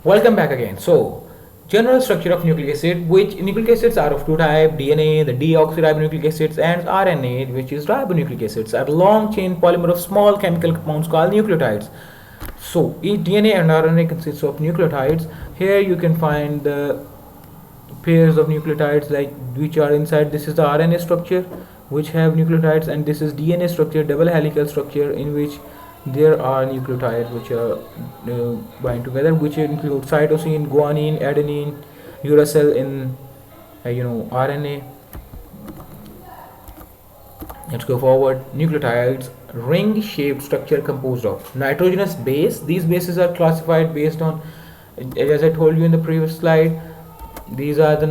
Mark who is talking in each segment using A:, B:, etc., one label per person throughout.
A: Welcome back again. So, general structure of nucleic acid, which nucleic acids are of two types: DNA, the deoxyribonucleic acids, and RNA, which is ribonucleic acids, are long chain polymer of small chemical compounds called nucleotides. So, each DNA and RNA consists of nucleotides. Here you can find the pairs of nucleotides like which are inside. This is the RNA structure which have nucleotides, and this is DNA structure, double helical structure, in which there are nucleotides which are bind together, which include cytosine, guanine, adenine, uracil in RNA. Let's go forward. Nucleotides, ring shaped structure composed of nitrogenous base. These bases are classified based on, as I told you in the previous slide, these are the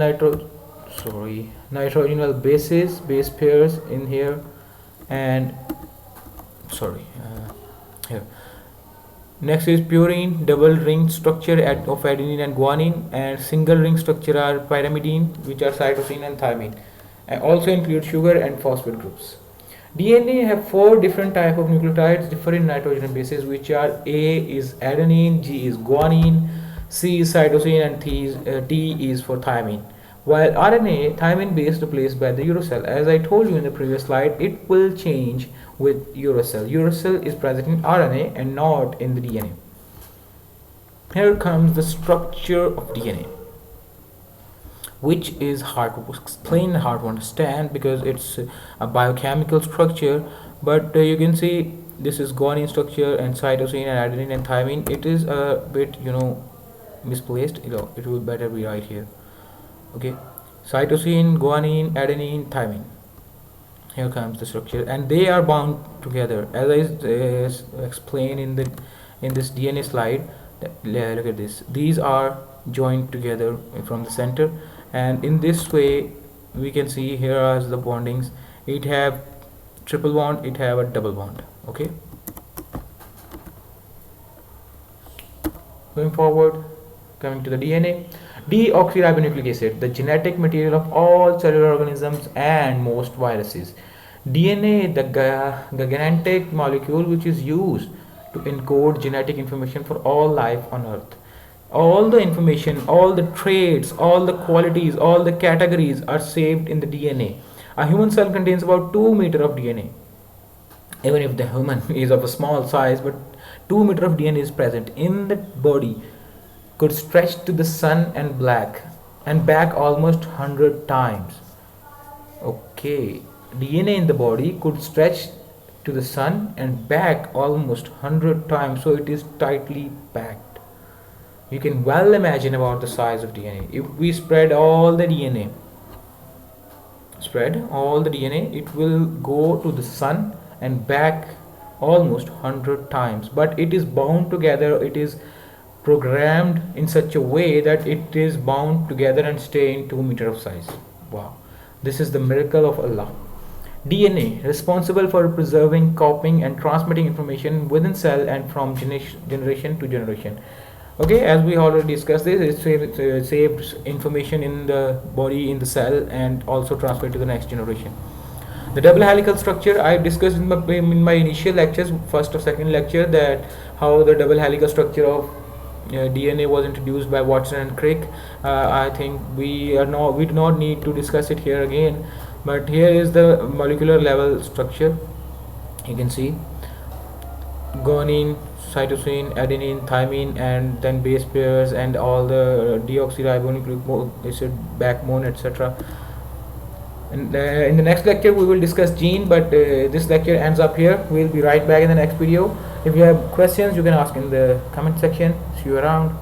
A: nitrogenal bases, base pairs in here, and here. Next is purine, double ring structure of adenine and guanine, and single ring structure are pyrimidine, which are cytosine and thymine, and also include sugar and phosphate groups. DNA have four different type of nucleotides, different nitrogen bases, which are A is adenine, G is guanine, C is cytosine, and T is for thymine. While RNA, thymine base replaced by the uracil. As I told you in the previous slide, it will change with uracil. Uracil is present in RNA and not in the DNA. Here comes the structure of DNA, which is hard to explain, hard to understand because it's a biochemical structure. But you can see this is guanine structure and cytosine and adenine and thymine. It is a bit misplaced. It will better be right here. Okay, cytosine, guanine, adenine, thymine. Here comes the structure, and they are bound together as I explained in this DNA slide. Look at this. These are joined together from the center, and in this way we can see here are the bondings. It have triple bond, it have a double bond. Okay, going forward, coming to the DNA. Deoxyribonucleic acid, the genetic material of all cellular organisms and most viruses. DNA, the gigantic molecule which is used to encode genetic information for all life on Earth. All the information, all the traits, all the qualities, all the categories are saved in the DNA. A human cell contains about 2 meters of DNA. Even if the human is of a small size, but 2 meters of DNA is present in the body, could stretch to the sun and back almost 100 times. Okay, DNA in the body could stretch to the sun and back almost 100 times, so it is tightly packed. You can well imagine about the size of DNA. If we spread all the DNA, it will go to the sun and back almost 100 times, but it is bound together. It is programmed in such a way that it is bound together and stay in 2 meters of size. Wow, this is the miracle of Allah. DNA, responsible for preserving, copying, and transmitting information within cell and from generation to generation. Okay, as we already discussed this, it saves information in the body, in the cell, and also transfer to the next generation. The double helical structure I discussed in my initial lectures, first or second lecture, that how the double helical structure of DNA was introduced by Watson and Crick. I think we do not need to discuss it here again. But here is the molecular level structure. You can see guanine, cytosine, adenine, thymine, and then base pairs and all the deoxyribonucleic acid backbone, etc. And in the next lecture we will discuss gene, but this lecture ends up here. We'll be right back in the next video. If you have questions, you can ask in the comment section. See you around.